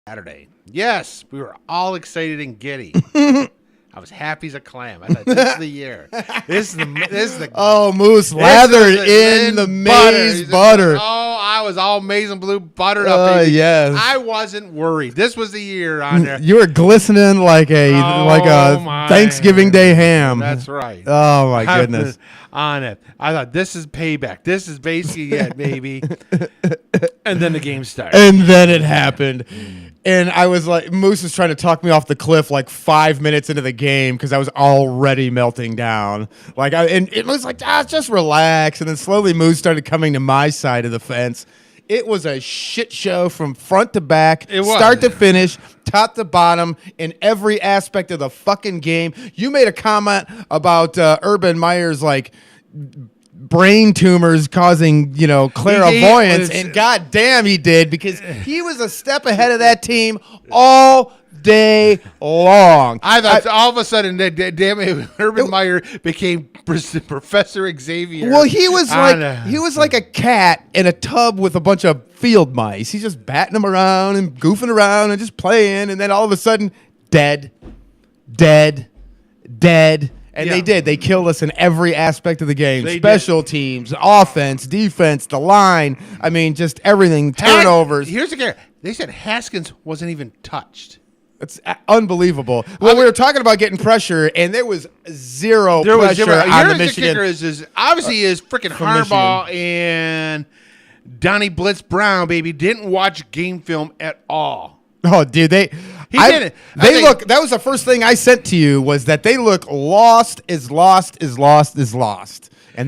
Saturday. Yes, we were all excited and giddy. I was happy as a clam. I thought, this is the year. This is the Oh, Moose lathered in the maize butter. Oh, I was all maize and blue buttered up. Baby. Yes. I wasn't worried. This was the year on there. You were glistening like a Thanksgiving Day ham. That's right. Oh my goodness. On it. I thought, this is payback. This is basically it, baby. And then the game started. And then it happened. And I was like, Moose was trying to talk me off the cliff like 5 minutes into the game because I was already melting down. And it was like, just relax. And then slowly Moose started coming to my side of the fence. It was a shit show from front to back, start to finish, top to bottom, in every aspect of the fucking game. You made a comment about Urban Meyer's brain tumors causing, clairvoyance, and goddamn he did, because he was a step ahead of that team all day long. I thought all of a sudden, damn it, Urban Meyer became Professor Xavier. Well, he was like a cat in a tub with a bunch of field mice. He's just batting them around and goofing around and just playing, and then all of a sudden, dead. And they did. They killed us in every aspect of the game. Special teams, offense, defense, the line. I mean, just everything. Turnovers. Here's the kicker. They said Haskins wasn't even touched. It's unbelievable. Well, we were talking about getting pressure, and there was zero pressure on the Michigan. The kicker is obviously is freaking Harbaugh and Donnie Blitz Brown, baby, didn't watch game film at all. Oh, dude, they didn't. That was the first thing I sent to you, was that they look lost, and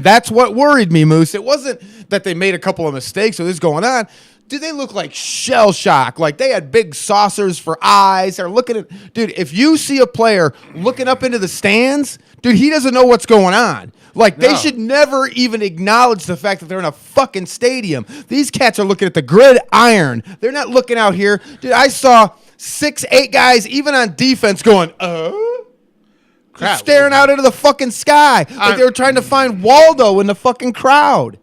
that's what worried me, Moose. It wasn't that they made a couple of mistakes or this going on. Dude, they look like shell shock. Like they had big saucers for eyes. They're looking at, dude, if you see a player looking up into the stands, dude, he doesn't know what's going on. They should never even acknowledge the fact that they're in a fucking stadium. These cats are looking at the gridiron. They're not looking out here. Dude, I saw 6-8 guys, even on defense, going, crap, staring out into the fucking sky. Like they were trying to find Waldo in the fucking crowd.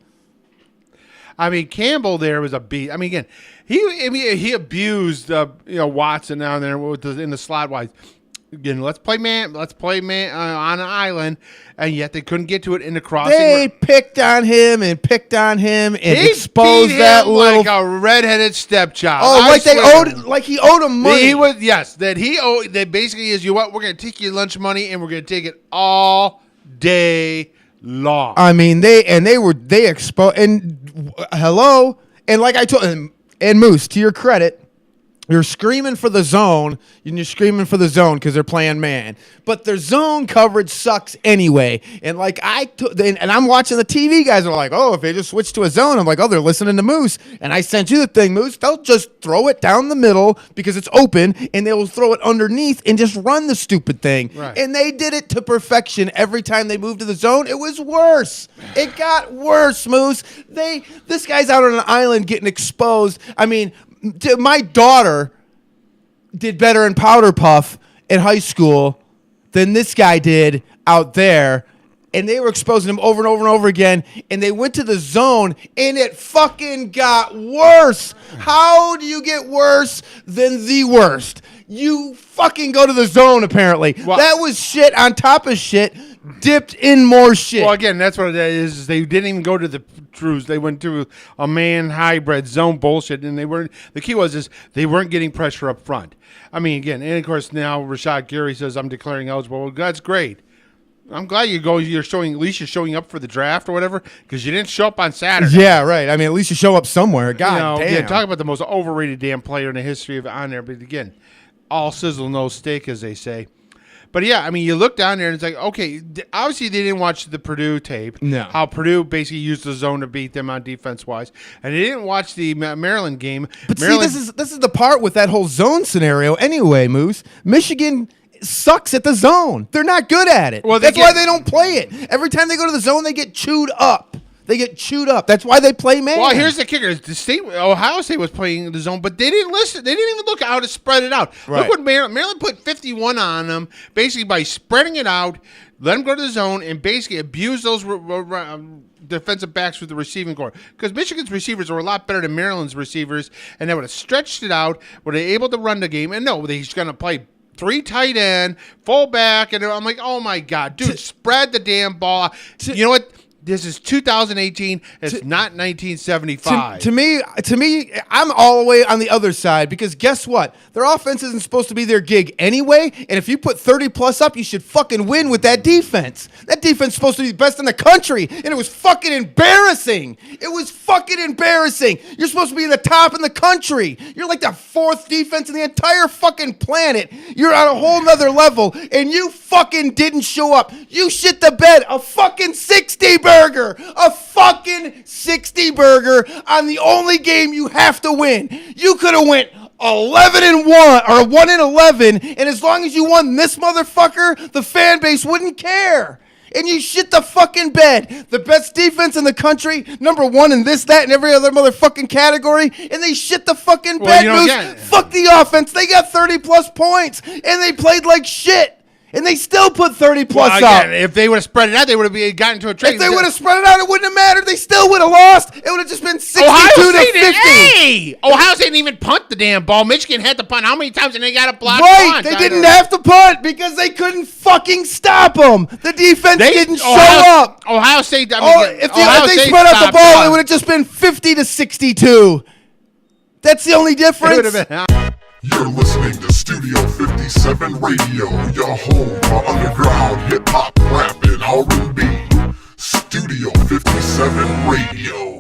I mean, Campbell there was a beat. I mean, again, he abused Watson down there in the slot wise. Again, let's play man on an island, and yet they couldn't get to it in the crossing. They picked on him and he exposed beat that him little like a redheaded stepchild. Oh, he owed him money. That basically is, we're going to take your lunch money and we're going to take it all day long. I mean, they exposed, and hello, and like I told him, and Moose, to your credit, you're screaming for the zone, and you're screaming for the zone because they're playing man. But their zone coverage sucks anyway. And and I'm watching the TV guys are like, oh, if they just switch to a zone, I'm like, oh, they're listening to Moose. And I sent you the thing, Moose. They'll just throw it down the middle because it's open, and they'll throw it underneath and just run the stupid thing. Right. And they did it to perfection every time they moved to the zone. It was worse. It got worse, Moose. This guy's out on an island getting exposed. I mean, my daughter did better in Powder Puff in high school than this guy did out there, and they were exposing him over and over and over again, and they went to the zone, and it fucking got worse. How do you get worse than the worst? You fucking go to the zone, apparently. Well, that was shit on top of shit, dipped in more shit. Well, again, that's what it is. They didn't even go to the truths. They went to a man hybrid zone bullshit, and the key was they weren't getting pressure up front. I mean, again, and of course now Rashad Gary says, I'm declaring eligible. Well, that's great. I'm glad you're showing up for the draft or whatever, because you didn't show up on Saturday. Yeah, right. I mean, at least you show up somewhere. God damn. Yeah, talk about the most overrated damn player in the history of on there. But again, all sizzle, no steak, as they say. But yeah, I mean, you look down there and it's like, okay, obviously they didn't watch the Purdue tape. No. How Purdue basically used the zone to beat them on defense-wise. And they didn't watch the Maryland game. But see, this is the part with that whole zone scenario anyway, Moose. Michigan sucks at the zone. They're not good at it. Well, that's why they don't play it. Every time they go to the zone, they get chewed up. That's why they play man. Well, here's the kicker. Ohio State was playing the zone, but they didn't listen. They didn't even look how to spread it out. Right. Look what Maryland put 51 on them, basically by spreading it out, let them go to the zone, and basically abuse those defensive backs with the receiving core, because Michigan's receivers are a lot better than Maryland's receivers, and they would have stretched it out, were they able to run the game, and no, he's going to play 3 tight end, fullback, and I'm like, oh my God, dude, spread the damn ball. You know what? This is 2018. It's not 1975. To me, I'm all the way on the other side because guess what? Their offense isn't supposed to be their gig anyway. And if you put 30 plus up, you should fucking win with that defense. That defense is supposed to be the best in the country, and it was fucking embarrassing. It was fucking embarrassing. You're supposed to be in the top in the country. You're like the 4th defense in the entire fucking planet. You're on a whole nother level, and you fucking didn't show up. You shit the bed. A fucking 60 burger. A fucking 60 burger on the only game you have to win. You could have went 11-1 or 1-11, and as long as you won this motherfucker, the fan base wouldn't care. And you shit the fucking bed. The best defense in the country, number 1 in this, that, and every other motherfucking category, and they shit the fucking bed. Fuck the offense. They got 30 plus points, and they played like shit. And they still put 30 plus up. If they would have spread it out, they would have gotten to a trade. If they would have spread it out, it wouldn't have mattered. They still would have lost. It would have just been 62 to 50. Hey! Ohio State didn't even punt the damn ball. Michigan had to punt. How many times did they got to block punt? They didn't have to punt because they couldn't fucking stop them. The defense didn't show up. Ohio State. If they spread out the ball, it would have just been 50 to 62. That's the only difference. It would have been. You're listening to Studio 57 Radio, your home for underground hip-hop, rap, and R&B. Studio 57 Radio.